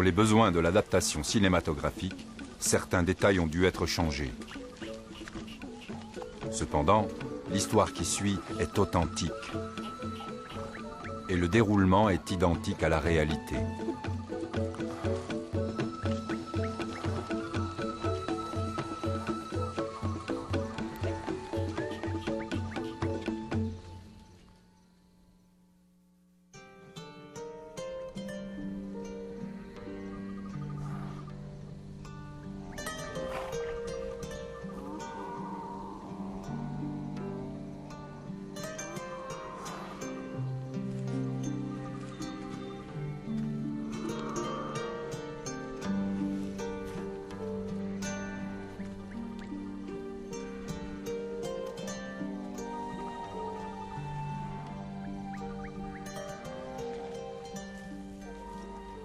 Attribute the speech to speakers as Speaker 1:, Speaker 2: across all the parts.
Speaker 1: Pour les besoins de l'adaptation cinématographique, certains détails ont dû être changés. Cependant, l'histoire qui suit est authentique et le déroulement est identique à la réalité.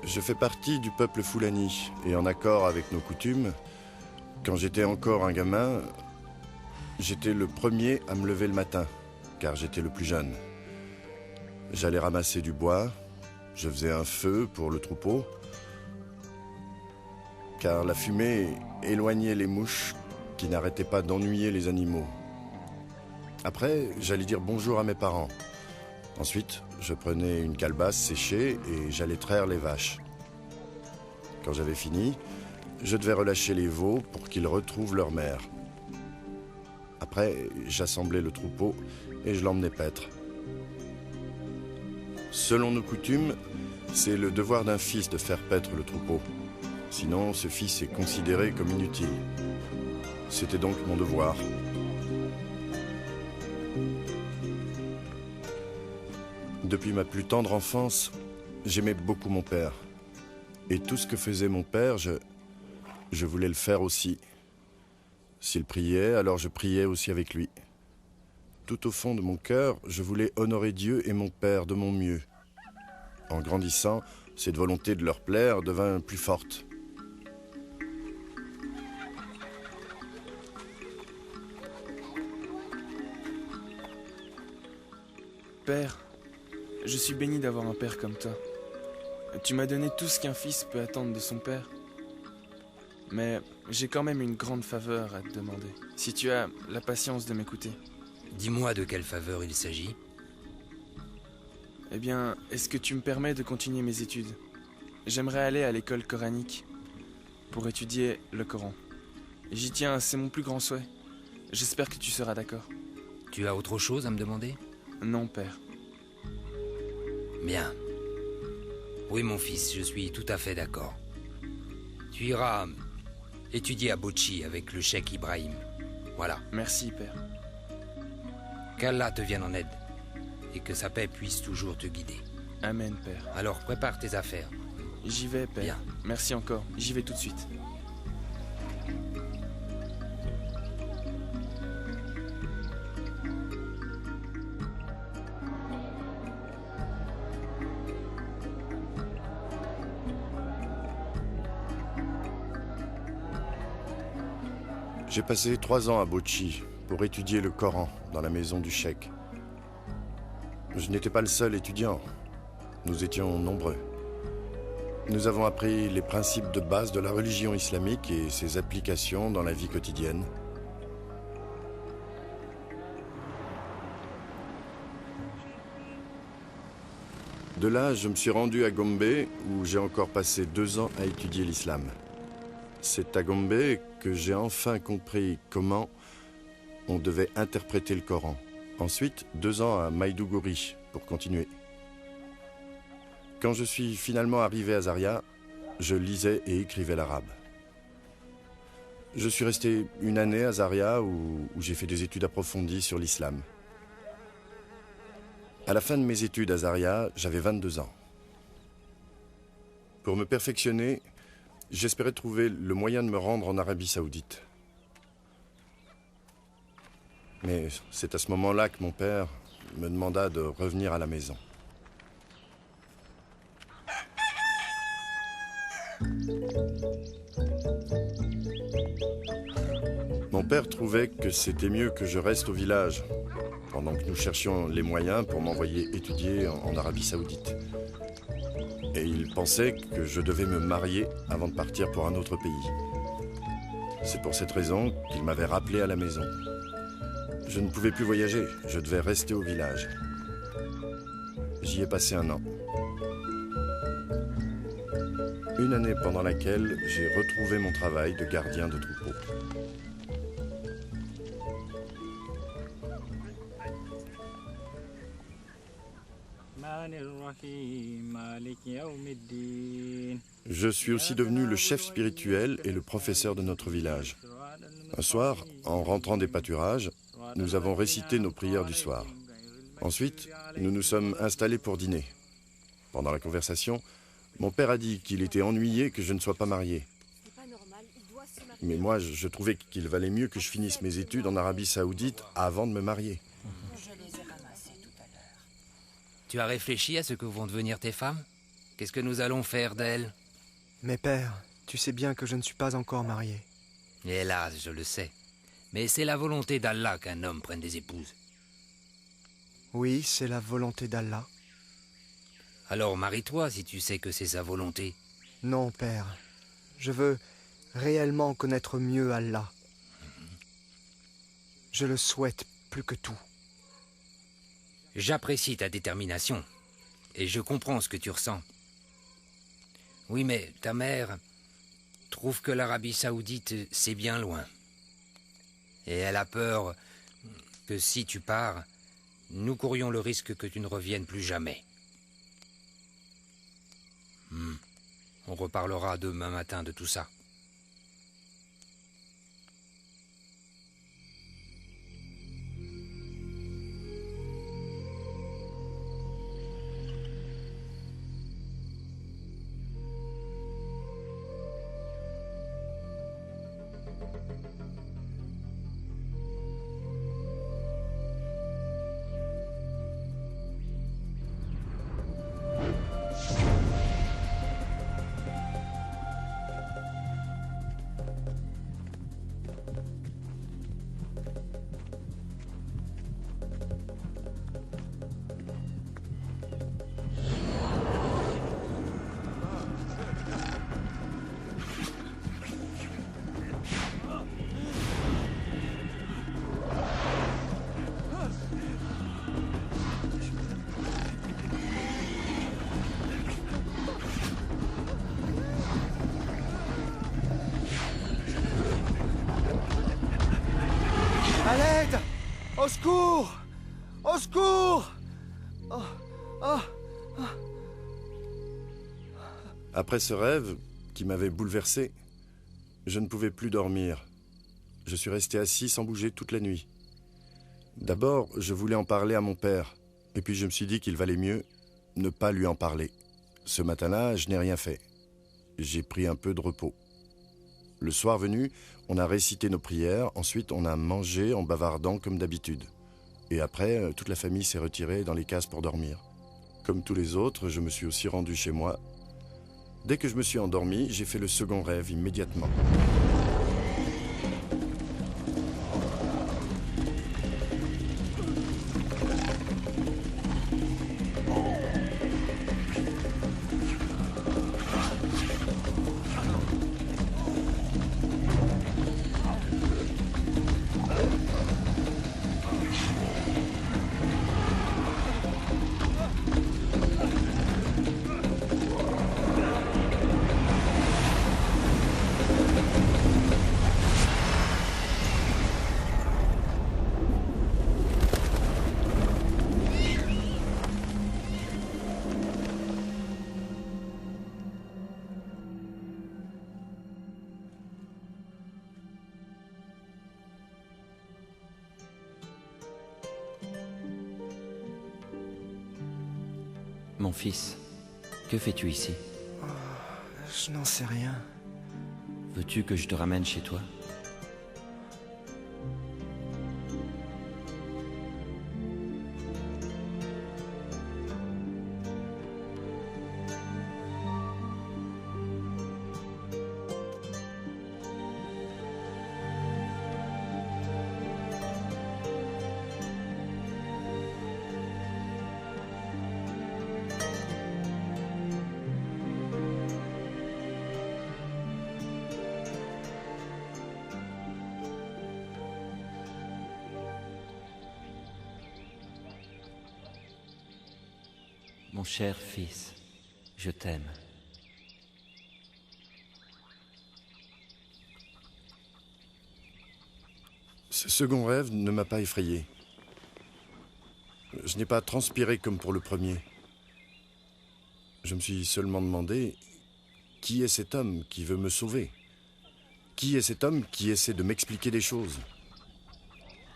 Speaker 2: Je fais partie du peuple Fulani, et en accord avec nos coutumes, quand j'étais encore un gamin, j'étais le premier à me lever le matin, car j'étais le plus jeune. J'allais ramasser du bois, je faisais un feu pour le troupeau, car la fumée éloignait les mouches qui n'arrêtaient pas d'ennuyer les animaux. Après, j'allais dire bonjour à mes parents. Ensuite, je prenais une calebasse séchée et j'allais traire les vaches. Quand j'avais fini, je devais relâcher les veaux pour qu'ils retrouvent leur mère. Après, j'assemblais le troupeau et je l'emmenais paître. Selon nos coutumes, c'est le devoir d'un fils de faire paître le troupeau. Sinon, ce fils est considéré comme inutile. C'était donc mon devoir. Depuis ma plus tendre enfance, j'aimais beaucoup mon père. Et tout ce que faisait mon père, je voulais le faire aussi. S'il priait, alors je priais aussi avec lui. Tout au fond de mon cœur, je voulais honorer Dieu et mon père de mon mieux. En grandissant, cette volonté de leur plaire devint plus forte.
Speaker 3: Père, je suis béni d'avoir un père comme toi. Tu m'as donné tout ce qu'un fils peut attendre de son père. Mais j'ai quand même une grande faveur à te demander, si tu as la patience de m'écouter.
Speaker 4: Dis-moi de quelle faveur il s'agit.
Speaker 3: Eh bien, est-ce que tu me permets de continuer mes études? J'aimerais aller à l'école coranique pour étudier le Coran. J'y tiens, c'est mon plus grand souhait. J'espère que tu seras d'accord.
Speaker 4: Tu as autre chose à me demander?
Speaker 3: Non, père.
Speaker 4: Bien. Oui, mon fils, je suis tout à fait d'accord. Tu iras étudier à Bochi avec le cheikh Ibrahim. Voilà.
Speaker 3: Merci, père.
Speaker 4: Qu'Allah te vienne en aide et que sa paix puisse toujours te guider.
Speaker 3: Amen, père.
Speaker 4: Alors, prépare tes affaires.
Speaker 3: J'y vais, père.
Speaker 4: Bien.
Speaker 3: Merci encore. J'y vais tout de suite.
Speaker 2: J'ai passé 3 ans à Bochi pour étudier le Coran dans la maison du cheikh. Je n'étais pas le seul étudiant. Nous étions nombreux. Nous avons appris les principes de base de la religion islamique et ses applications dans la vie quotidienne. De là, je me suis rendu à Gombe où j'ai encore passé 2 ans à étudier l'islam. C'est à Gombe que j'ai enfin compris comment on devait interpréter le Coran. Ensuite, 2 ans à Maïdougouri pour continuer. Quand je suis finalement arrivé à Zaria, je lisais et écrivais l'arabe. Je suis resté 1 année à Zaria où j'ai fait des études approfondies sur l'islam. À la fin de mes études à Zaria, j'avais 22 ans. Pour me perfectionner, j'espérais trouver le moyen de me rendre en Arabie Saoudite. Mais c'est à ce moment-là que mon père me demanda de revenir à la maison. Mon père trouvait que c'était mieux que je reste au village, pendant que nous cherchions les moyens pour m'envoyer étudier en Arabie Saoudite. Et il pensait que je devais me marier avant de partir pour un autre pays. C'est pour cette raison qu'il m'avait rappelé à la maison. Je ne pouvais plus voyager, je devais rester au village. J'y ai passé 1 an. Une année pendant laquelle j'ai retrouvé mon travail de gardien de troupeau. Je suis aussi devenu le chef spirituel et le professeur de notre village. Un soir, en rentrant des pâturages, nous avons récité nos prières du soir. Ensuite, nous nous sommes installés pour dîner. Pendant la conversation, mon père a dit qu'il était ennuyé que je ne sois pas marié. Mais moi, je trouvais qu'il valait mieux que je finisse mes études en Arabie Saoudite avant de me marier.
Speaker 4: Tu as réfléchi à ce que vont devenir tes femmes? Qu'est-ce que nous allons faire d'elles?
Speaker 5: Mais père, tu sais bien que je ne suis pas encore marié.
Speaker 4: Hélas, je le sais. Mais c'est la volonté d'Allah qu'un homme prenne des épouses.
Speaker 5: Oui, c'est la volonté d'Allah.
Speaker 4: Alors marie-toi si tu sais que c'est sa volonté.
Speaker 5: Non, père. Je veux réellement connaître mieux Allah. Je le souhaite plus que tout.
Speaker 4: J'apprécie ta détermination. Et je comprends ce que tu ressens. Oui, mais ta mère trouve que l'Arabie Saoudite, c'est bien loin. Et elle a peur que si tu pars, nous courions le risque que tu ne reviennes plus jamais. On reparlera demain matin de tout ça.
Speaker 5: À l'aide! Au secours! Au secours! Oh, oh, oh.
Speaker 2: Après ce rêve, qui m'avait bouleversé, je ne pouvais plus dormir. Je suis resté assis sans bouger toute la nuit. D'abord, je voulais en parler à mon père, et puis je me suis dit qu'il valait mieux ne pas lui en parler. Ce matin-là, je n'ai rien fait. J'ai pris un peu de repos. Le soir venu, on a récité nos prières, ensuite on a mangé en bavardant comme d'habitude. Et après, toute la famille s'est retirée dans les cases pour dormir. Comme tous les autres, je me suis aussi rendu chez moi. Dès que je me suis endormi, j'ai fait le second rêve immédiatement.
Speaker 6: Mon fils, que fais-tu ici?
Speaker 5: Je n'en sais rien.
Speaker 6: Veux-tu que je te ramène chez toi? Mon cher fils, je t'aime.
Speaker 2: Ce second rêve ne m'a pas effrayé. Je n'ai pas transpiré comme pour le premier. Je me suis seulement demandé, qui est cet homme qui veut me sauver? Qui est cet homme qui essaie de m'expliquer des choses?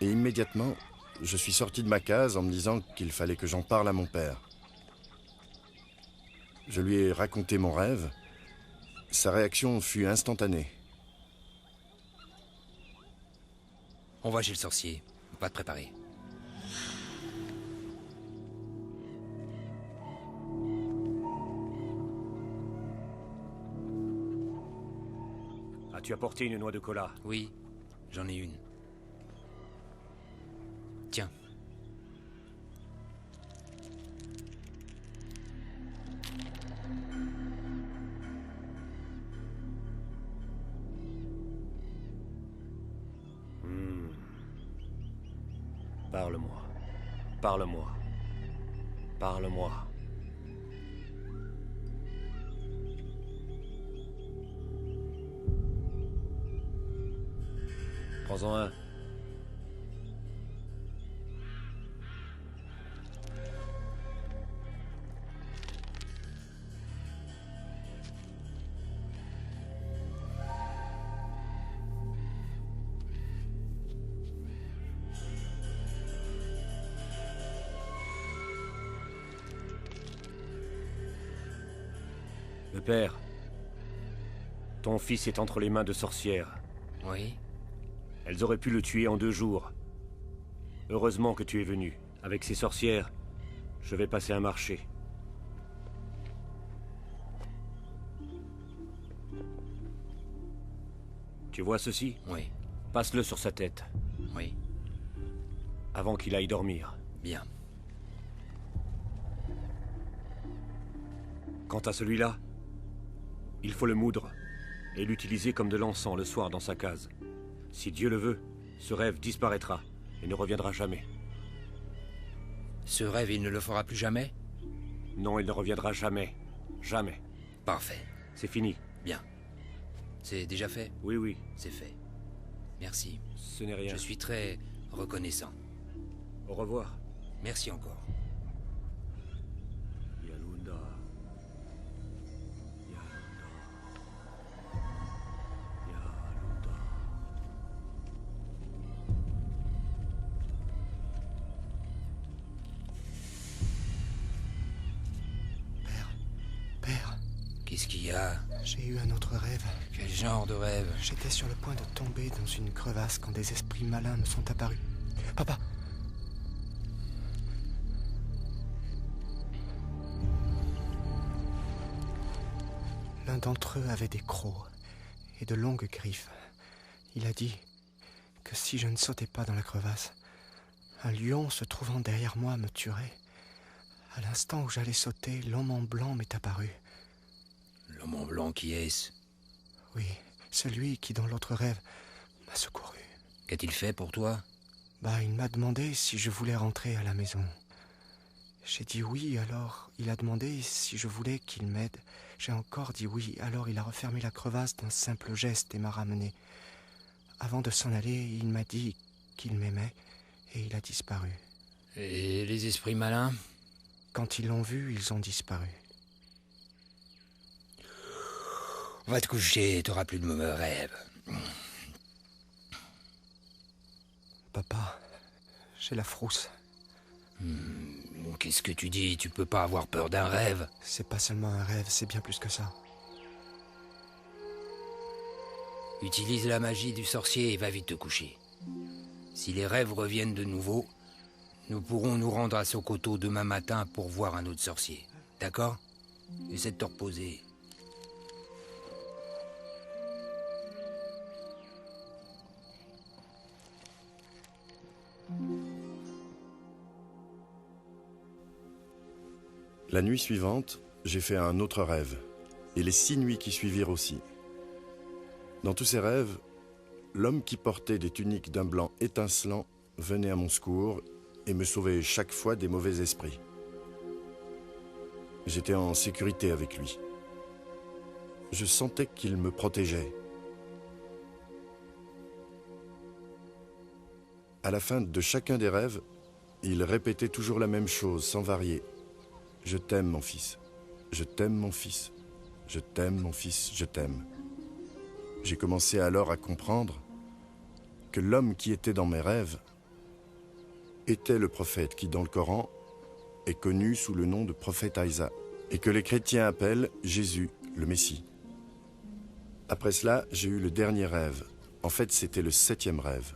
Speaker 2: Et immédiatement, je suis sorti de ma case en me disant qu'il fallait que j'en parle à mon père. Je lui ai raconté mon rêve. Sa réaction fut instantanée.
Speaker 4: On va chez le sorcier. Va te préparer.
Speaker 7: As-tu apporté une noix de cola?
Speaker 4: Oui, j'en ai une. Tiens.
Speaker 7: Parle-moi. Parle-moi. Parle-moi. Prends-en un. Le père, ton fils est entre les mains de sorcières.
Speaker 4: Oui.
Speaker 7: Elles auraient pu le tuer en 2 jours. Heureusement que tu es venu. Avec ces sorcières, je vais passer un marché. Tu vois ceci?
Speaker 4: Oui.
Speaker 7: Passe-le sur sa tête,
Speaker 4: Oui.
Speaker 7: avant qu'il aille dormir.
Speaker 4: Bien.
Speaker 7: Quant à celui-là, il faut le moudre et l'utiliser comme de l'encens le soir dans sa case. Si Dieu le veut, ce rêve disparaîtra et ne reviendra jamais.
Speaker 4: Ce rêve, il ne le fera plus jamais?
Speaker 7: Non, il ne reviendra jamais. Jamais.
Speaker 4: Parfait.
Speaker 7: C'est fini.
Speaker 4: Bien. C'est déjà fait?
Speaker 7: Oui, oui,
Speaker 4: C'est fait. Merci.
Speaker 7: ce n'est rien.
Speaker 4: Je suis très reconnaissant.
Speaker 7: Au revoir.
Speaker 4: Merci encore.
Speaker 7: Yalunda. Yalunda.
Speaker 5: Père,
Speaker 4: Qu'est-ce qu'il y a?
Speaker 5: j'ai eu un autre rêve.
Speaker 4: Quel genre de rêve?
Speaker 5: J'étais sur le point de tomber dans une crevasse quand des esprits malins me sont apparus. Papa! L'un d'entre eux avait des crocs et de longues griffes. Il a dit que si je ne sautais pas dans la crevasse, un lion se trouvant derrière moi me tuerait. À l'instant où j'allais sauter, l'homme en blanc m'est apparu.
Speaker 4: L'homme en blanc, qui est-ce?
Speaker 5: Oui, celui qui, dans l'autre rêve, m'a secouru.
Speaker 4: Qu'a-t-il fait pour toi?
Speaker 5: Il m'a demandé si je voulais rentrer à la maison. J'ai dit oui, alors il a demandé si je voulais qu'il m'aide. J'ai encore dit oui, alors il a refermé la crevasse d'un simple geste et m'a ramené. Avant de s'en aller, il m'a dit qu'il m'aimait et il a disparu.
Speaker 4: Et les esprits malins?
Speaker 5: Quand ils l'ont vu, ils ont disparu.
Speaker 4: Va te coucher, t'auras plus de mauvais rêves.
Speaker 5: Papa, j'ai la frousse.
Speaker 4: Qu'est-ce que tu dis? Tu peux pas avoir peur d'un rêve?
Speaker 5: C'est pas seulement un rêve, c'est bien plus que ça.
Speaker 4: Utilise la magie du sorcier et va vite te coucher. Si les rêves reviennent de nouveau, nous pourrons nous rendre à Sokoto demain matin pour voir un autre sorcier. D'accord? Essaie de te reposer.
Speaker 2: La nuit suivante, j'ai fait un autre rêve, et les 6 nuits qui suivirent aussi. Dans tous ces rêves, l'homme qui portait des tuniques d'un blanc étincelant venait à mon secours et me sauvait chaque fois des mauvais esprits. J'étais en sécurité avec lui. Je sentais qu'il me protégeait. À la fin de chacun des rêves, il répétait toujours la même chose, sans varier. « Je t'aime, mon fils. Je t'aime, mon fils. Je t'aime, mon fils, je t'aime. » J'ai commencé alors à comprendre que l'homme qui était dans mes rêves était le prophète qui, dans le Coran, est connu sous le nom de prophète Isa, et que les chrétiens appellent Jésus, le Messie. Après cela, j'ai eu le dernier rêve. En fait, c'était le 7e rêve.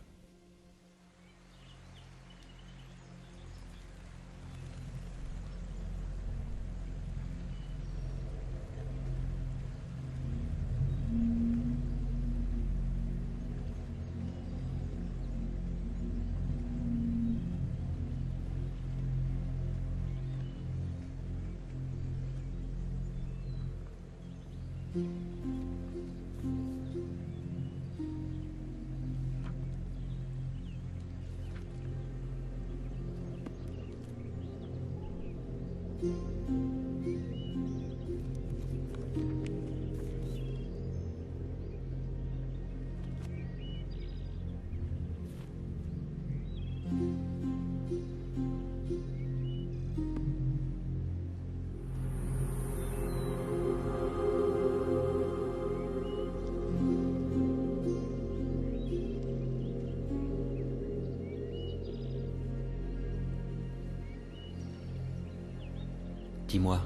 Speaker 6: Dis-moi,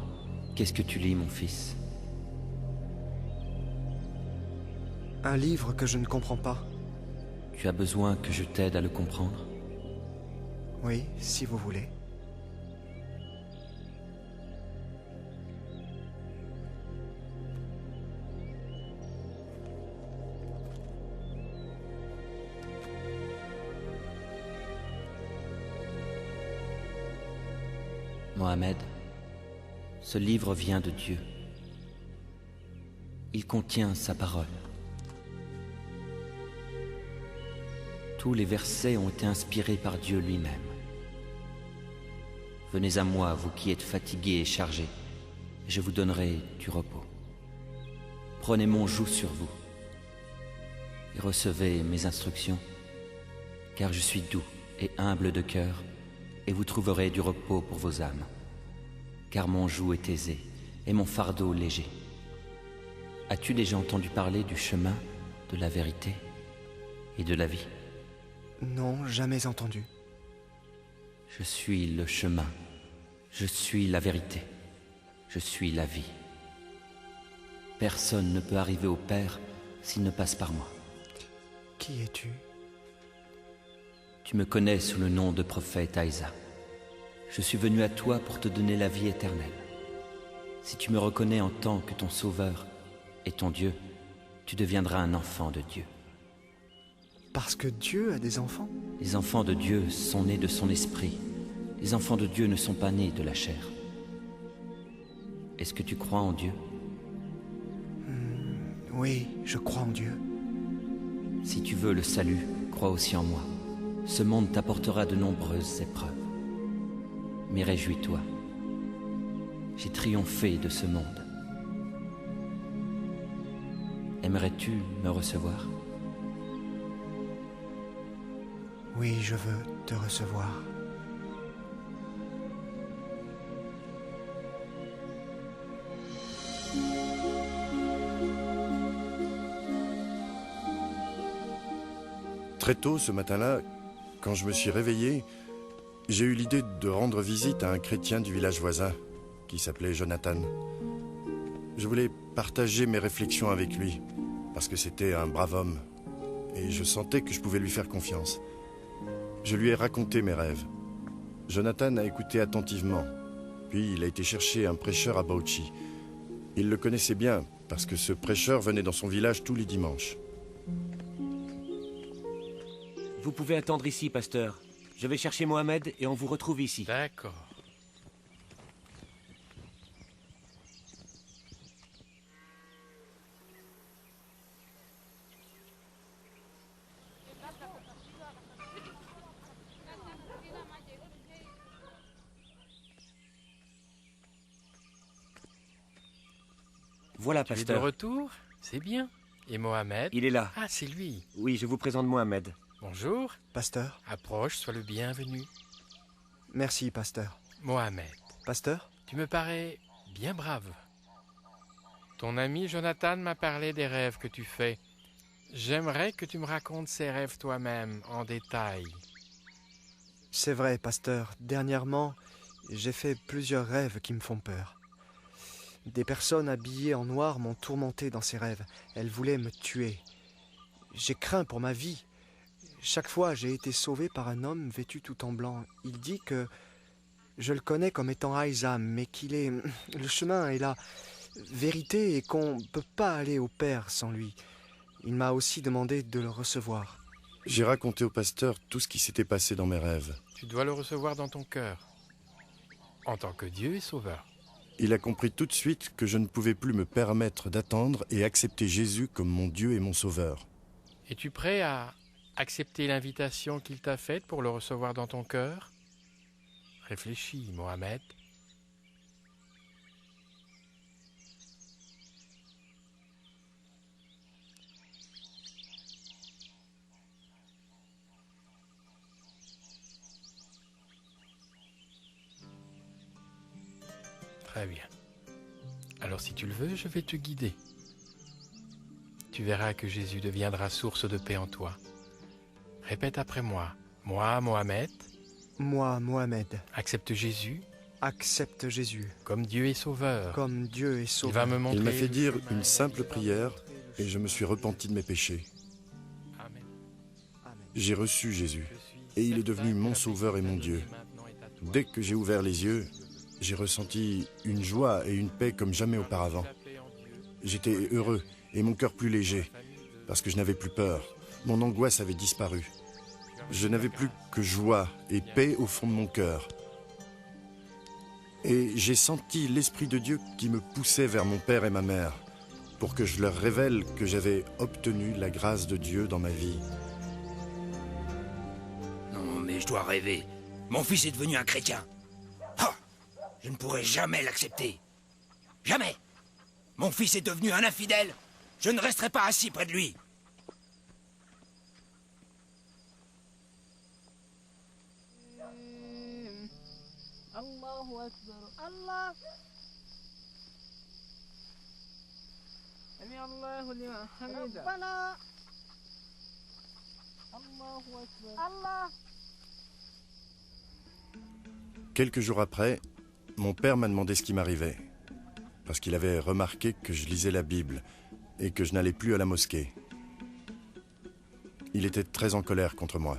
Speaker 6: qu'est-ce que tu lis, mon fils?
Speaker 5: Un livre que je ne comprends pas.
Speaker 6: Tu as besoin que je t'aide à le comprendre?
Speaker 5: Oui, si vous voulez.
Speaker 6: Mohamed, ce livre vient de Dieu. Il contient sa parole. Tous les versets ont été inspirés par Dieu lui-même. Venez à moi, vous qui êtes fatigués et chargés, et je vous donnerai du repos. Prenez mon joug sur vous et recevez mes instructions, car je suis doux et humble de cœur, et vous trouverez du repos pour vos âmes, car mon joug est aisé et mon fardeau léger. As-tu déjà entendu parler du chemin, de la vérité et de la vie?
Speaker 5: Non, jamais entendu.
Speaker 6: Je suis le chemin, je suis la vérité, je suis la vie. Personne ne peut arriver au Père s'il ne passe par moi.
Speaker 5: Qui es-tu?
Speaker 6: Tu me connais sous le nom de prophète Isa. Je suis venu à toi pour te donner la vie éternelle. Si tu me reconnais en tant que ton sauveur et ton Dieu, tu deviendras un enfant de Dieu.
Speaker 5: Parce que Dieu a des enfants?
Speaker 6: Les enfants de Dieu sont nés de son esprit. Les enfants de Dieu ne sont pas nés de la chair. Est-ce que tu crois en Dieu?
Speaker 5: Oui, je crois en Dieu.
Speaker 6: Si tu veux le salut, crois aussi en moi. Ce monde t'apportera de nombreuses épreuves. Mais réjouis-toi. J'ai triomphé de ce monde. Aimerais-tu me recevoir?
Speaker 5: Oui, je veux te recevoir.
Speaker 2: Très tôt ce matin-là, quand je me suis réveillé, j'ai eu l'idée de rendre visite à un chrétien du village voisin qui s'appelait Jonathan. Je voulais partager mes réflexions avec lui parce que c'était un brave homme et je sentais que je pouvais lui faire confiance. Je lui ai raconté mes rêves. Jonathan a écouté attentivement, puis il a été chercher un prêcheur à Bauchi. Il le connaissait bien parce que ce prêcheur venait dans son village tous les dimanches.
Speaker 7: Vous pouvez attendre ici, pasteur. Je vais chercher Mohamed et on vous retrouve ici.
Speaker 8: D'accord.
Speaker 7: Voilà,
Speaker 8: Tu es de
Speaker 7: pasteur.
Speaker 8: retour? C'est bien. Et Mohamed?
Speaker 7: Il est là.
Speaker 8: Ah, c'est lui.
Speaker 7: Oui, je vous présente Mohamed.
Speaker 8: Bonjour.
Speaker 5: Pasteur?
Speaker 8: Approche, sois le bienvenu.
Speaker 5: Merci, pasteur.
Speaker 8: Mohamed,
Speaker 5: Pasteur?
Speaker 8: tu me parais bien brave. Ton ami Jonathan m'a parlé des rêves que tu fais. J'aimerais que tu me racontes ces rêves toi-même, en détail.
Speaker 5: C'est vrai, pasteur. Dernièrement, j'ai fait plusieurs rêves qui me font peur. Des personnes habillées en noir m'ont tourmenté dans ces rêves. Elles voulaient me tuer. J'ai craint pour ma vie. Chaque fois, j'ai été sauvé par un homme vêtu tout en blanc. Il dit que je le connais comme étant Aïsam, mais qu'il est... Le chemin est la vérité et qu'on ne peut pas aller au Père sans lui. Il m'a aussi demandé de le recevoir.
Speaker 2: J'ai raconté au pasteur tout ce qui s'était passé dans mes rêves.
Speaker 8: Tu dois le recevoir dans ton cœur, en tant que Dieu et Sauveur.
Speaker 2: Il a compris tout de suite que je ne pouvais plus me permettre d'attendre et accepter Jésus comme mon Dieu et mon Sauveur.
Speaker 8: Es-tu prêt à accepter l'invitation qu'il t'a faite pour le recevoir dans ton cœur? Réfléchis, Mohamed. Très bien. Alors si tu le veux, je vais te guider. Tu verras que Jésus deviendra source de paix en toi. Répète après moi. Moi, Mohamed,
Speaker 5: Moi, Mohamed,
Speaker 8: accepte Jésus
Speaker 5: accepte Jésus
Speaker 8: comme Dieu et Sauveur.
Speaker 5: comme Dieu et
Speaker 8: Il
Speaker 5: Sauveur.
Speaker 8: va me montrer...
Speaker 2: Il m'a fait dire une simple prière et je me suis repenti de mes péchés.
Speaker 8: Amen.
Speaker 2: J'ai reçu Jésus et il est devenu mon Sauveur et mon Dieu. Dès que j'ai ouvert les yeux, j'ai ressenti une joie et une paix comme jamais auparavant. J'étais heureux et mon cœur plus léger parce que je n'avais plus peur. Mon angoisse avait disparu. Je n'avais plus que joie et paix au fond de mon cœur. Et j'ai senti l'Esprit de Dieu qui me poussait vers mon père et ma mère pour que je leur révèle que j'avais obtenu la grâce de Dieu dans ma vie.
Speaker 4: Non, mais je dois rêver. Mon fils est devenu un chrétien. Ah, je ne pourrai jamais l'accepter. Jamais. Mon fils est devenu un infidèle. Je ne resterai pas assis près de lui.
Speaker 9: الله أكبر الله سمع الله لمن حمده ربنا الله أكبر الله.
Speaker 2: Quelques jours après, mon père m'a demandé ce qui m'arrivait, parce qu'il avait remarqué que je lisais la Bible et que je n'allais plus à la mosquée. Il était très en colère contre moi.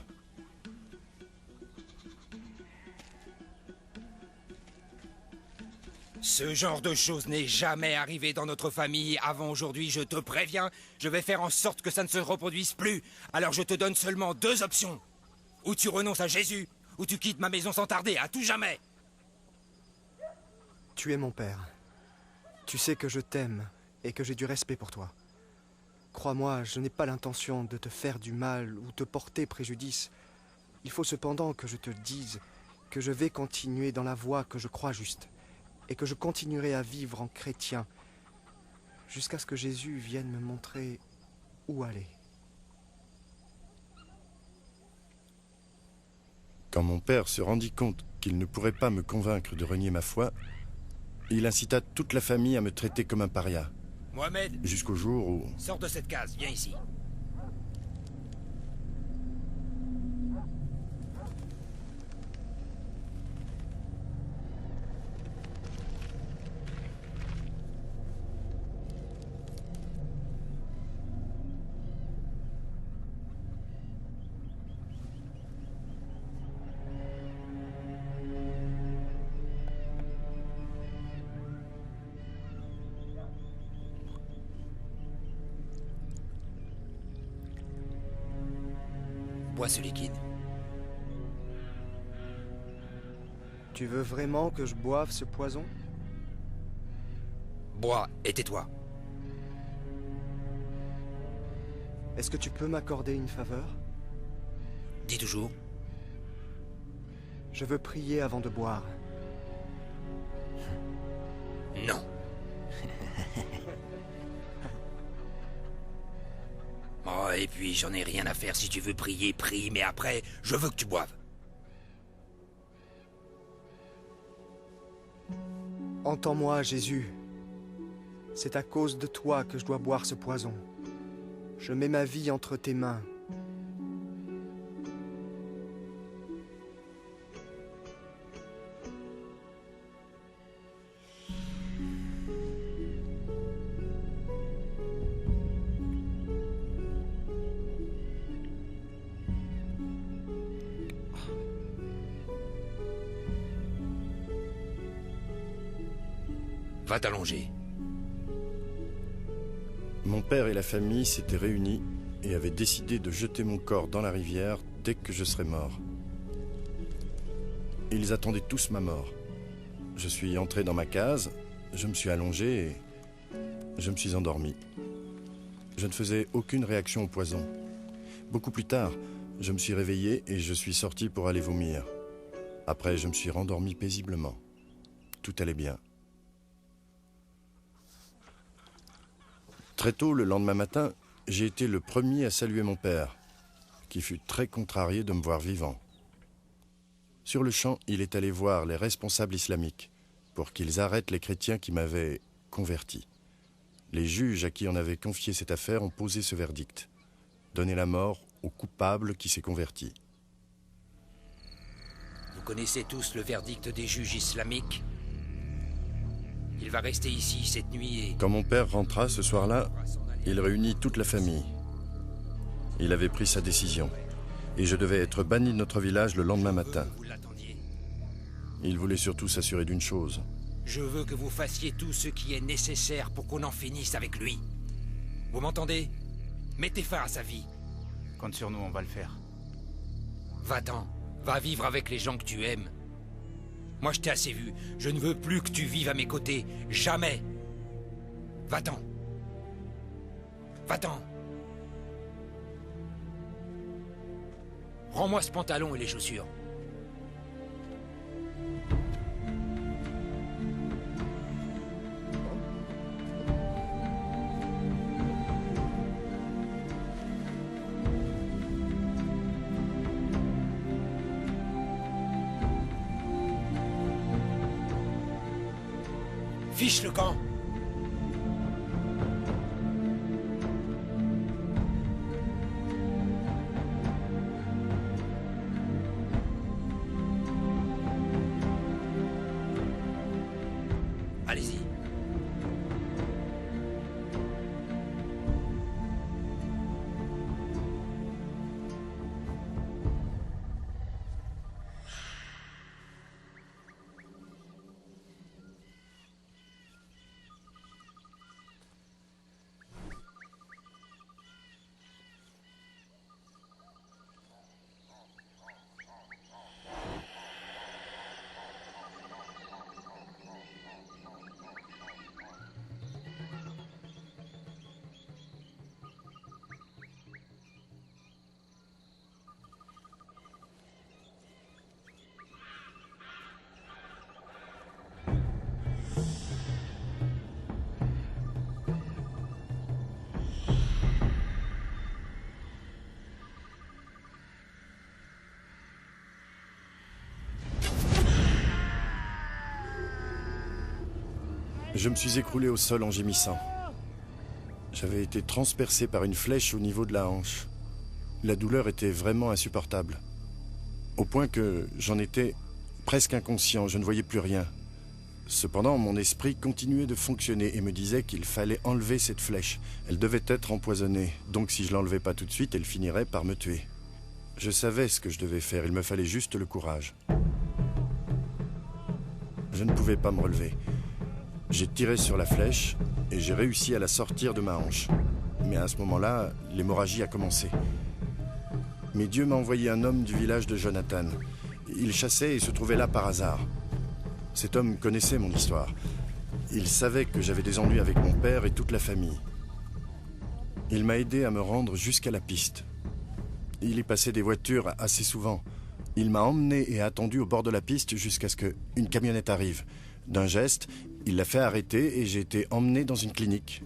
Speaker 4: Ce genre de choses n'est jamais arrivé dans notre famille avant aujourd'hui, je te préviens. Je vais faire en sorte que ça ne se reproduise plus. Alors je te donne seulement 2 options. Ou tu renonces à Jésus, ou tu quittes ma maison sans tarder, à tout jamais.
Speaker 5: Tu es mon père. Tu sais que je t'aime et que j'ai du respect pour toi. Crois-moi, je n'ai pas l'intention de te faire du mal ou te porter préjudice. Il faut cependant que je te dise que je vais continuer dans la voie que je crois juste et que je continuerai à vivre en chrétien jusqu'à ce que Jésus vienne me montrer où aller.
Speaker 2: Quand mon père se rendit compte qu'il ne pourrait pas me convaincre de renier ma foi, il incita toute la famille à me traiter comme un paria,
Speaker 4: Mohamed,
Speaker 2: jusqu'au jour où...
Speaker 4: sors de cette case, viens ici. Bois ce liquide.
Speaker 5: Tu veux vraiment que je boive ce poison?
Speaker 4: Bois et tais-toi.
Speaker 5: Est-ce que tu peux m'accorder une faveur?
Speaker 4: Dis toujours.
Speaker 5: Je veux prier avant de boire.
Speaker 4: Non. et puis j'en ai rien à faire. Si tu veux prier, prie, mais après, je veux que tu boives.
Speaker 5: Entends-moi, Jésus. C'est à cause de toi que je dois boire ce poison. Je mets ma vie entre tes mains.
Speaker 4: Va t'allonger.
Speaker 2: Mon père et la famille s'étaient réunis et avaient décidé de jeter mon corps dans la rivière dès que je serais mort. Ils attendaient tous ma mort. Je suis entré dans ma case, je me suis allongé et je me suis endormi. Je ne faisais aucune réaction au poison. Beaucoup plus tard, je me suis réveillé et je suis sorti pour aller vomir. Après, je me suis rendormi paisiblement. Tout allait bien. Très tôt, le lendemain matin, j'ai été le premier à saluer mon père, qui fut très contrarié de me voir vivant. Sur le champ, il est allé voir les responsables islamiques pour qu'ils arrêtent les chrétiens qui m'avaient converti. Les juges à qui on avait confié cette affaire ont posé ce verdict: donner la mort au coupable qui s'est converti.
Speaker 4: Vous connaissez tous le verdict des juges islamiques? Il va rester ici cette nuit et...
Speaker 2: Quand mon père rentra ce soir-là, il réunit toute la famille. Il avait pris sa décision, et je devais être banni de notre village le lendemain matin. Il voulait surtout s'assurer d'une chose.
Speaker 4: Je veux que vous fassiez tout ce qui est nécessaire pour qu'on en finisse avec lui. Vous m'entendez? Mettez fin à sa vie.
Speaker 10: Compte sur nous, on va le faire.
Speaker 4: Va-t'en. Va vivre avec les gens que tu aimes. Moi, je t'ai assez vu. Je ne veux plus que tu vives à mes côtés. Jamais. Va-t'en. Va-t'en. Rends-moi ce pantalon et les chaussures. Fiche le camp. Allez-y.
Speaker 2: Je me suis écroulé au sol en gémissant. J'avais été transpercé par une flèche au niveau de la hanche. La douleur était vraiment insupportable. Au point que j'en étais presque inconscient, je ne voyais plus rien. Cependant, mon esprit continuait de fonctionner et me disait qu'il fallait enlever cette flèche. Elle devait être empoisonnée, donc si je l'enlevais pas tout de suite, elle finirait par me tuer. Je savais ce que je devais faire, il me fallait juste le courage. Je ne pouvais pas me relever. J'ai tiré sur la flèche et j'ai réussi à la sortir de ma hanche. Mais à ce moment-là, l'hémorragie a commencé. Mais Dieu m'a envoyé un homme du village de Jonathan. Il chassait et se trouvait là par hasard. Cet homme connaissait mon histoire. Il savait que j'avais des ennuis avec mon père et toute la famille. Il m'a aidé à me rendre jusqu'à la piste. Il y passait des voitures assez souvent. Il m'a emmené et attendu au bord de la piste jusqu'à ce qu'une camionnette arrive. D'un geste, il l'a fait arrêter et j'ai été emmené dans une clinique.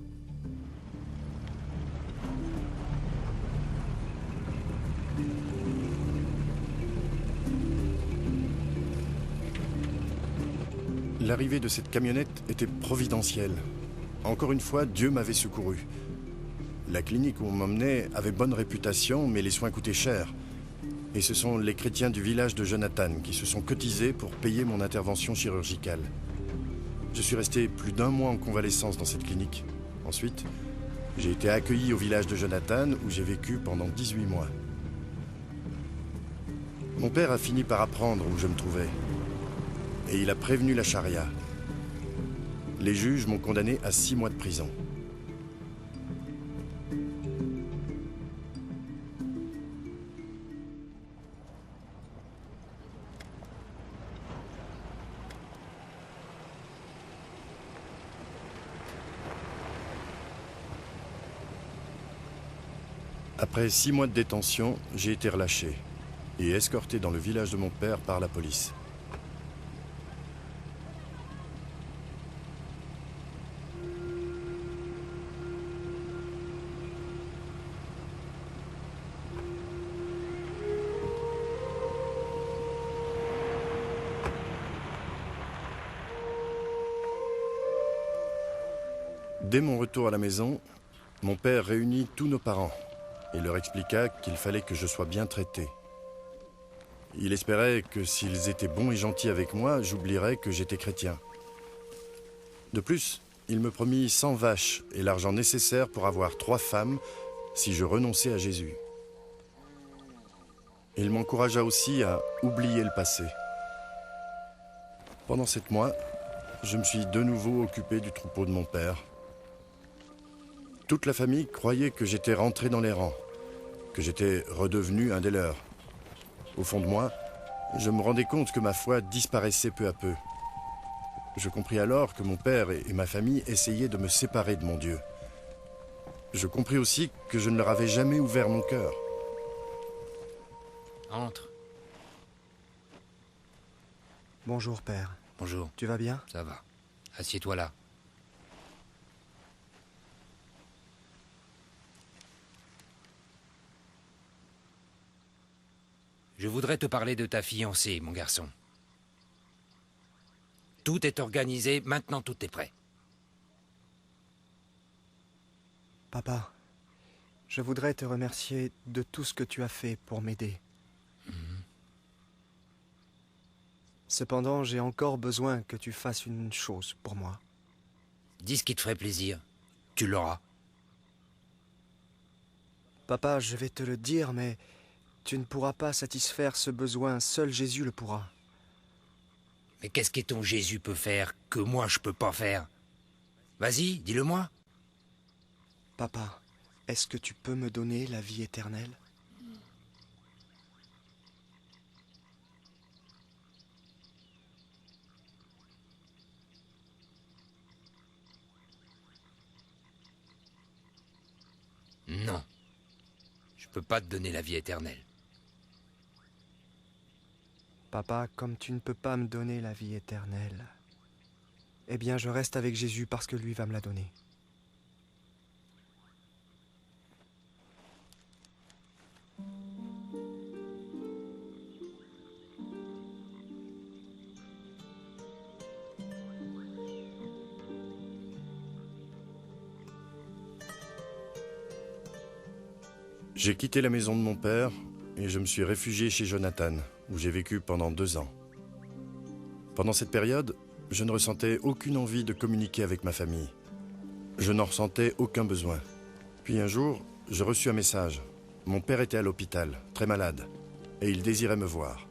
Speaker 2: L'arrivée de cette camionnette était providentielle. Encore une fois, Dieu m'avait secouru. La clinique où on m'emmenait avait bonne réputation, mais les soins coûtaient cher. Et ce sont les chrétiens du village de Jonathan qui se sont cotisés pour payer mon intervention chirurgicale. Je suis resté plus d'1 mois en convalescence dans cette clinique. Ensuite, j'ai été accueilli au village de Jonathan où j'ai vécu pendant 18 mois. Mon père a fini par apprendre où je me trouvais. Et il a prévenu la charia. Les juges m'ont condamné à 6 mois de prison. Après 6 mois de détention, j'ai été relâché et escorté dans le village de mon père par la police. Dès mon retour à la maison, mon père réunit tous nos parents et leur expliqua qu'il fallait que je sois bien traité. Il espérait que s'ils étaient bons et gentils avec moi, j'oublierais que j'étais chrétien. De plus, il me promit 100 vaches et l'argent nécessaire pour avoir 3 femmes si je renonçais à Jésus. Il m'encouragea aussi à oublier le passé. Pendant 7 mois, je me suis de nouveau occupé du troupeau de mon père. Toute la famille croyait que j'étais rentré dans les rangs, que j'étais redevenu un des leurs. Au fond de moi, je me rendais compte que ma foi disparaissait peu à peu. Je compris alors que mon père et ma famille essayaient de me séparer de mon Dieu. Je compris aussi que je ne leur avais jamais ouvert mon cœur.
Speaker 4: Entre.
Speaker 5: Bonjour, père.
Speaker 4: Bonjour.
Speaker 5: Tu vas bien?
Speaker 4: Ça va. Assieds-toi là. Je voudrais te parler de ta fiancée, mon garçon. Tout est organisé, maintenant tout est prêt.
Speaker 5: Papa, je voudrais te remercier de tout ce que tu as fait pour m'aider. Cependant, j'ai encore besoin que tu fasses une chose pour moi.
Speaker 4: Dis ce qui te ferait plaisir. Tu l'auras.
Speaker 5: Papa, je vais te le dire, mais tu ne pourras pas satisfaire ce besoin. Seul Jésus le pourra.
Speaker 4: Mais qu'est-ce que ton Jésus peut faire que moi je peux pas faire? Vas-y, dis-le-moi.
Speaker 5: Papa, est-ce que tu peux me donner la vie éternelle?
Speaker 4: Non. Je peux pas te donner la vie éternelle.
Speaker 5: Papa, comme tu ne peux pas me donner la vie éternelle, eh bien je reste avec Jésus parce que lui va me la donner.
Speaker 2: J'ai quitté la maison de mon père et je me suis réfugié chez Jonathan, où j'ai vécu pendant 2 ans. Pendant cette période, je ne ressentais aucune envie de communiquer avec ma famille. Je n'en ressentais aucun besoin. Puis un jour, je reçus un message. Mon père était à l'hôpital, très malade, et il désirait me voir.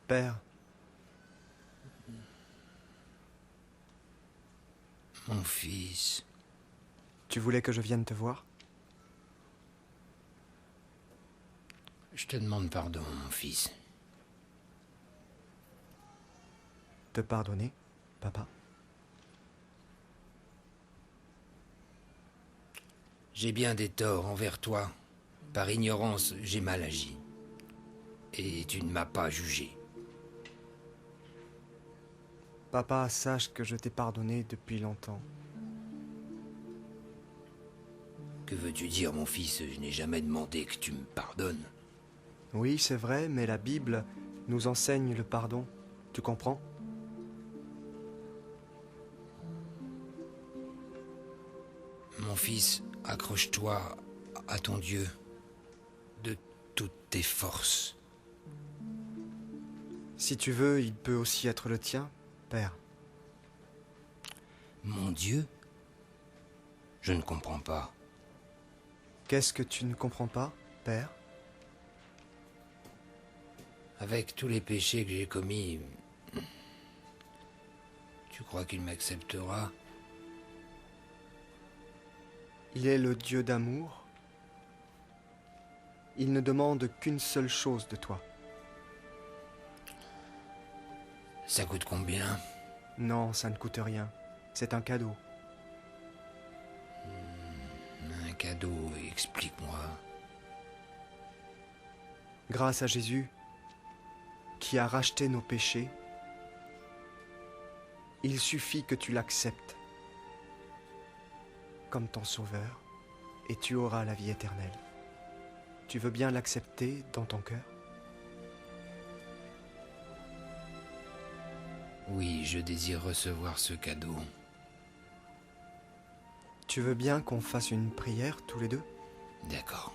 Speaker 5: Père.
Speaker 4: Mon fils.
Speaker 5: Tu voulais que je vienne te voir?
Speaker 4: Je te demande pardon, mon fils.
Speaker 5: Te pardonner, papa?
Speaker 4: J'ai bien des torts envers toi. Par ignorance, j'ai mal agi. et tu ne m'as pas jugé.
Speaker 5: Papa, sache que je t'ai pardonné depuis longtemps.
Speaker 4: Que veux-tu dire, mon fils? Je n'ai jamais demandé que tu me pardonnes.
Speaker 5: Oui, c'est vrai, mais la Bible nous enseigne le pardon. Tu comprends?
Speaker 4: Mon fils, accroche-toi à ton Dieu de toutes tes forces.
Speaker 5: Si tu veux, il peut aussi être le tien, Père.
Speaker 4: Mon Dieu? Je ne comprends pas.
Speaker 5: Qu'est-ce que tu ne comprends pas, Père?
Speaker 4: Avec tous les péchés que j'ai commis, tu crois qu'il m'acceptera?
Speaker 5: Il est le Dieu d'amour. Il ne demande qu'une seule chose de toi.
Speaker 4: Ça coûte combien?
Speaker 5: Non, ça ne coûte rien. C'est un cadeau.
Speaker 4: Un cadeau, explique-moi.
Speaker 5: Grâce à Jésus, qui a racheté nos péchés, il suffit que tu l'acceptes comme ton sauveur et tu auras la vie éternelle. Tu veux bien l'accepter dans ton cœur?
Speaker 4: Oui, je désire recevoir ce cadeau.
Speaker 5: Tu veux bien qu'on fasse une prière tous les deux?
Speaker 4: D'accord.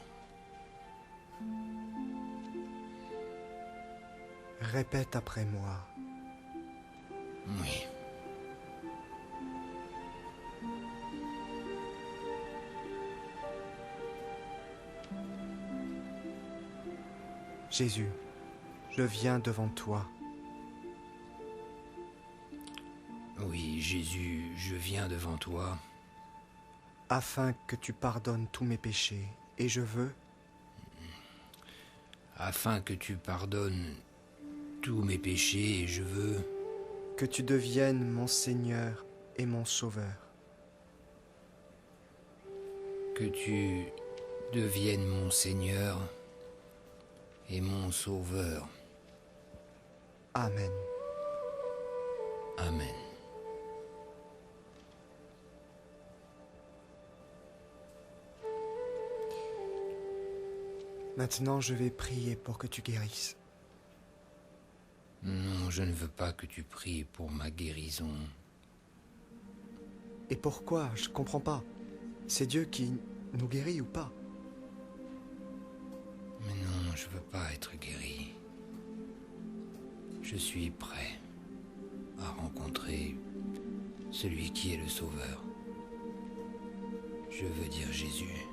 Speaker 5: Répète après moi.
Speaker 4: Oui.
Speaker 5: Jésus, je viens devant toi.
Speaker 4: Oui, Jésus, je viens devant toi.
Speaker 5: Afin que tu pardonnes tous mes péchés, et je veux...
Speaker 4: Afin que tu pardonnes tous mes péchés, et je veux...
Speaker 5: Que tu deviennes mon Seigneur et mon Sauveur.
Speaker 4: Que tu deviennes mon Seigneur et mon Sauveur.
Speaker 5: Amen.
Speaker 4: Amen.
Speaker 5: Maintenant, je vais prier pour que tu guérisses.
Speaker 4: Non, je ne veux pas que tu pries pour ma guérison.
Speaker 5: Et pourquoi? Je comprends pas. C'est Dieu qui nous guérit ou pas?
Speaker 4: Mais non, je veux pas être guéri. Je suis prêt à rencontrer celui qui est le Sauveur. Je veux dire Jésus.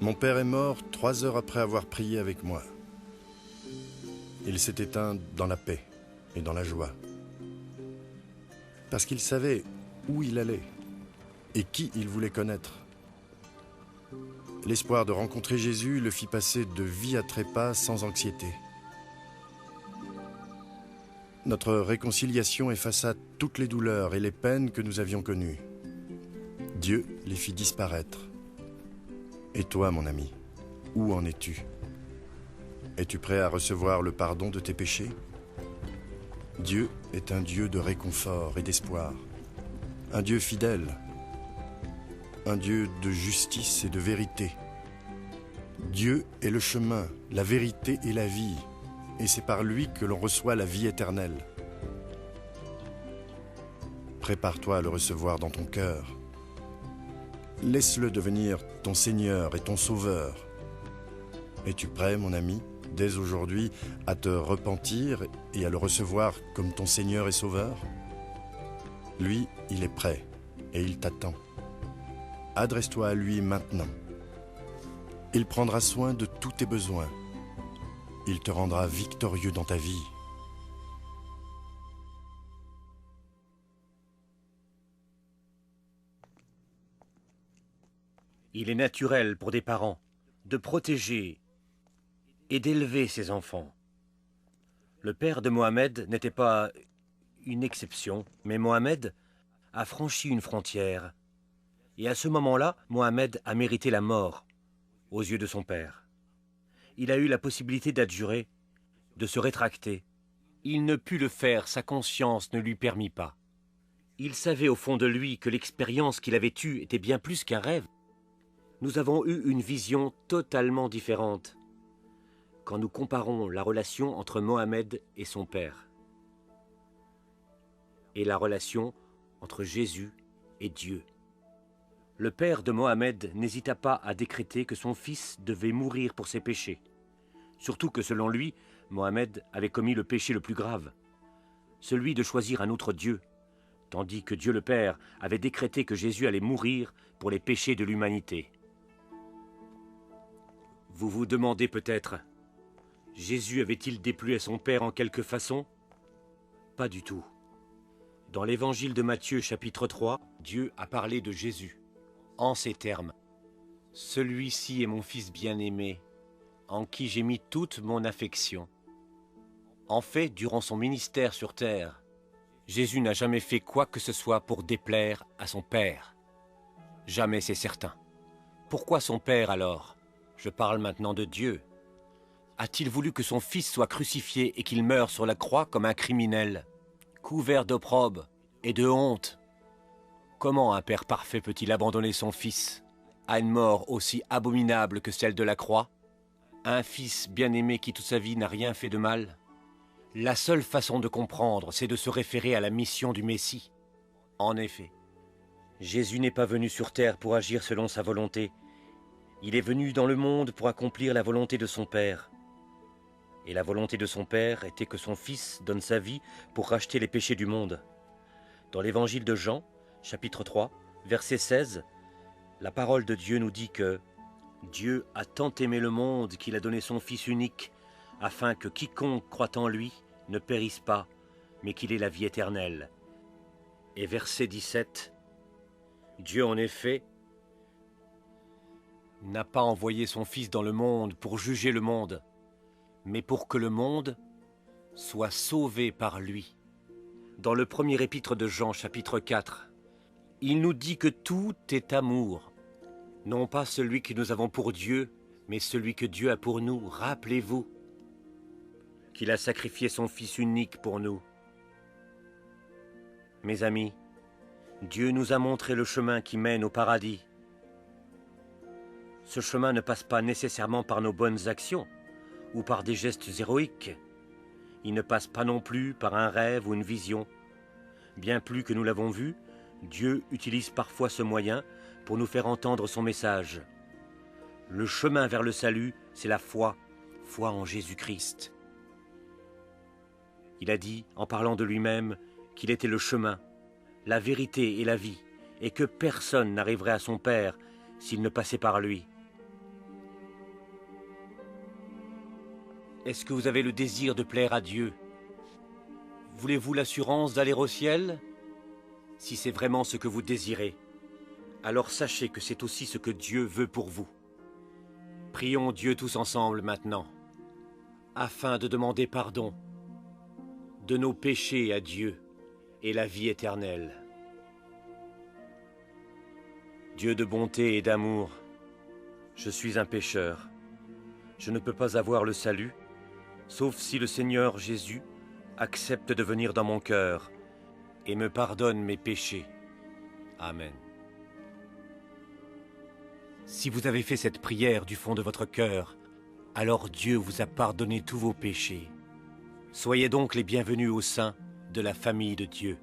Speaker 2: Mon père est mort 3 heures après avoir prié avec moi. Il s'est éteint dans la paix et dans la joie. Parce qu'il savait où il allait et qui il voulait connaître. L'espoir de rencontrer Jésus le fit passer de vie à trépas sans anxiété. Notre réconciliation effaça toutes les douleurs et les peines que nous avions connues. Dieu les fit disparaître. Et toi, mon ami, où en es-tu? Es-tu prêt à recevoir le pardon de tes péchés? Dieu est un Dieu de réconfort et d'espoir, un Dieu fidèle, un Dieu de justice et de vérité. Dieu est le chemin, la vérité et la vie, et c'est par lui que l'on reçoit la vie éternelle. Prépare-toi à le recevoir dans ton cœur. Laisse-le devenir ton Seigneur et ton Sauveur. Es-tu prêt, mon ami, dès aujourd'hui, à te repentir et à le recevoir comme ton Seigneur et Sauveur? Lui, il est prêt et il t'attend. Adresse-toi à lui maintenant. Il prendra soin de tous tes besoins. Il te rendra victorieux dans ta vie.
Speaker 7: Il est naturel pour des parents de protéger et d'élever ses enfants. Le père de Mohamed n'était pas une exception, mais Mohamed a franchi une frontière. Et à ce moment-là, Mohamed a mérité la mort aux yeux de son père. Il a eu la possibilité d'adjurer, de se rétracter. Il ne put le faire, sa conscience ne lui permit pas. Il savait au fond de lui que l'expérience qu'il avait eue était bien plus qu'un rêve. Nous avons eu une vision totalement différente quand nous comparons la relation entre Mohamed et son père et la relation entre Jésus et Dieu. Le père de Mohamed n'hésita pas à décréter que son fils devait mourir pour ses péchés. Surtout que selon lui, Mohamed avait commis le péché le plus grave, celui de choisir un autre Dieu, tandis que Dieu le Père avait décrété que Jésus allait mourir pour les péchés de l'humanité. Vous vous demandez peut-être, Jésus avait-il déplu à son Père en quelque façon? Pas du tout. Dans l'évangile de Matthieu chapitre 3, Dieu a parlé de Jésus en ces termes. « Celui-ci est mon Fils bien-aimé, en qui j'ai mis toute mon affection. » En fait, durant son ministère sur terre, Jésus n'a jamais fait quoi que ce soit pour déplaire à son Père. Jamais, c'est certain. Pourquoi son Père alors? Je parle maintenant de Dieu. A-t-il voulu que son Fils soit crucifié et qu'il meure sur la croix comme un criminel, couvert d'opprobre et de honte? Comment un Père parfait peut-il abandonner son Fils à une mort aussi abominable que celle de la croix? Un Fils bien-aimé qui toute sa vie n'a rien fait de mal? La seule façon de comprendre, c'est de se référer à la mission du Messie. En effet, Jésus n'est pas venu sur terre pour agir selon sa volonté. Il est venu dans le monde pour accomplir la volonté de son Père. Et la volonté de son Père était que son Fils donne sa vie pour racheter les péchés du monde. Dans l'évangile de Jean, chapitre 3, verset 16, la parole de Dieu nous dit que Dieu a tant aimé le monde qu'il a donné son Fils unique, afin que quiconque croit en lui ne périsse pas, mais qu'il ait la vie éternelle. Et verset 17, Dieu en effet n'a pas envoyé son Fils dans le monde pour juger le monde, mais pour que le monde soit sauvé par lui. Dans le premier épître de Jean, chapitre 4, il nous dit que tout est amour, non pas celui que nous avons pour Dieu, mais celui que Dieu a pour nous. Rappelez-vous qu'il a sacrifié son Fils unique pour nous. Mes amis, Dieu nous a montré le chemin qui mène au paradis. Ce chemin ne passe pas nécessairement par nos bonnes actions ou par des gestes héroïques. Il ne passe pas non plus par un rêve ou une vision. Bien plus que nous l'avons vu, Dieu utilise parfois ce moyen pour nous faire entendre son message. Le chemin vers le salut, c'est la foi, foi en Jésus-Christ. Il a dit, en parlant de lui-même, qu'il était le chemin, la vérité et la vie, et que personne n'arriverait à son Père s'il ne passait par lui. Est-ce que vous avez le désir de plaire à Dieu? Voulez-vous l'assurance d'aller au ciel? Si c'est vraiment ce que vous désirez, alors sachez que c'est aussi ce que Dieu veut pour vous. Prions Dieu tous ensemble maintenant, afin de demander pardon de nos péchés à Dieu et la vie éternelle. Dieu de bonté et d'amour, je suis un pécheur. Je ne peux pas avoir le salut, sauf si le Seigneur Jésus accepte de venir dans mon cœur et me pardonne mes péchés. Amen. Si vous avez fait cette prière du fond de votre cœur, alors Dieu vous a pardonné tous vos péchés. Soyez donc les bienvenus au sein de la famille de Dieu.